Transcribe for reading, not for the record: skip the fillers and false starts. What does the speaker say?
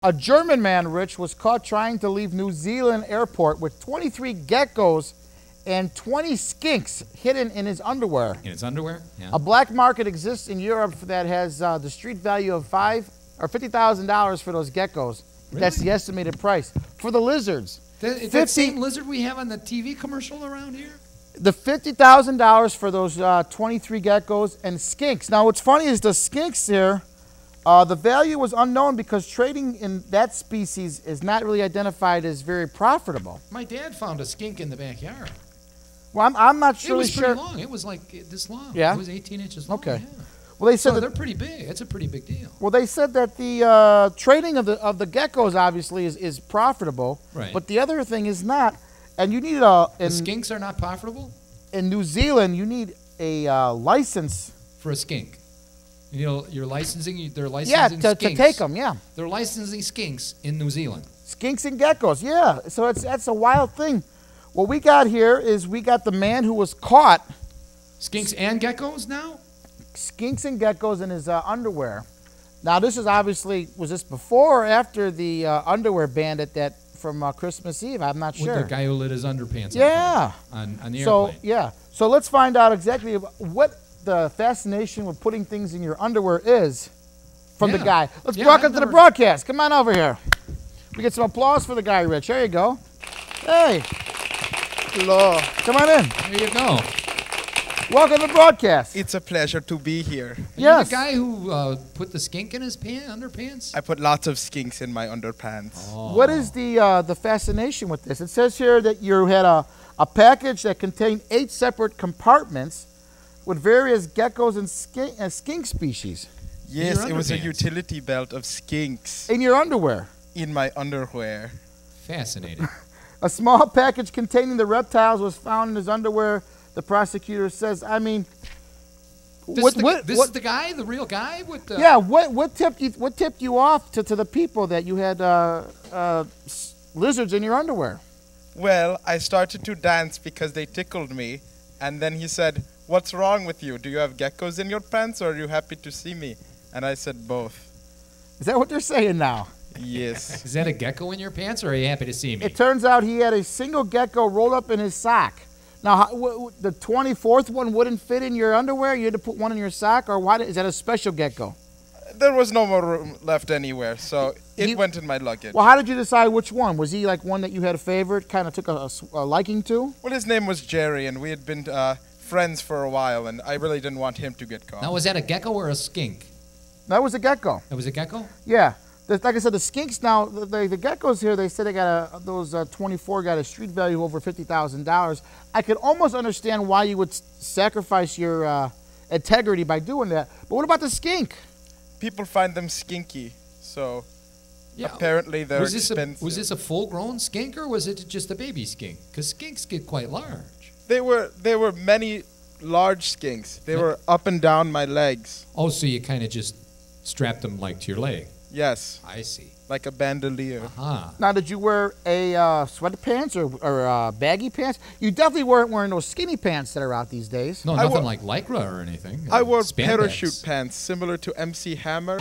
A German man, Rich, was caught trying to leave New Zealand airport with 23 geckos and 20 skinks hidden in his underwear. In his underwear? Yeah. A black market exists in Europe that has the street value of $50,000 for those geckos. Really? That's the estimated price. For the lizards. That same lizard we have on the TV commercial around here? The $50,000 for those 23 geckos and skinks. Now, what's funny is the skinks here, the value was unknown because trading in that species is not really identified as very profitable. My dad found a skink in the backyard. Well, I'm not really It was sure. pretty long. It was like this long. Yeah? It was 18 inches long. Okay. Yeah. Well, they said So they're pretty big. It's a pretty big deal. Well, they said that the trading of the geckos obviously is profitable, Right. but the other thing is not. And you need the skinks are not profitable? In New Zealand, you need a license for a skink. You know, you're licensing. They're to licensing skinks. take them. Yeah. They're licensing skinks in New Zealand. Skinks and geckos. Yeah. So that's a wild thing. What we got here is we got the man who was caught. Skinks and geckos now? Skinks and geckos in his underwear. Now, this is obviously, was this before or after the underwear bandit that from Christmas Eve? I'm not sure. With the guy who lit his underpants on the airplane. Yeah. So let's find out exactly what the fascination with putting things in your underwear is from the guy. Let's welcome to the broadcast. Come on over here. We get some applause for the guy, Rich. There you go. Hey. Hello. Come on in. There you go. Welcome to the broadcast. It's a pleasure to be here. Yes. You're the guy who put the skink in his underpants? I put lots of skinks in my underpants. Oh. What is the fascination with this? It says here that you had a package that contained 8 separate compartments with various geckos and skink species. Yes, it was a utility belt of skinks. In your underwear? In my underwear. Fascinating. A small package containing the reptiles was found in his underwear. The prosecutor says, I mean, this is the guy, the real guy with the... Yeah, what tipped you off to the people that you had lizards in your underwear? Well, I started to dance because they tickled me, and then he said, "What's wrong with you? Do you have geckos in your pants, or are you happy to see me?" And I said both. Is that what they're saying now? Yes. Is that a gecko in your pants, or are you happy to see me? It turns out he had a single gecko rolled up in his sock. Now, the 24th one wouldn't fit in your underwear? You had to put one in your sock? Or why? Is that a special gecko? There was no more room left anywhere, so it went in my luggage. Well, how did you decide which one? Was he like one that you had a favorite, kind of took a liking to? Well, his name was Jerry, and we had been friends for a while, and I really didn't want him to get caught. Now, was that a gecko or a skink? That was a gecko. That was a gecko? Yeah. Like I said, the skinks now, the geckos here, they said they got those 24 got a street value over $50,000. I could almost understand why you would sacrifice your integrity by doing that. But what about the skink? People find them skinky, so apparently they're expensive. Was this a full-grown skink, or was it just a baby skink? Because skinks get quite large. There were many large skinks. They were up and down my legs. Oh, so you kind of just strapped them like to your leg. Yes. I see. Like a bandolier. Now, did you wear a sweatpants or baggy pants? You definitely weren't wearing those skinny pants that are out these days. No, nothing like Lycra or anything. I wore parachute pants similar to MC Hammer.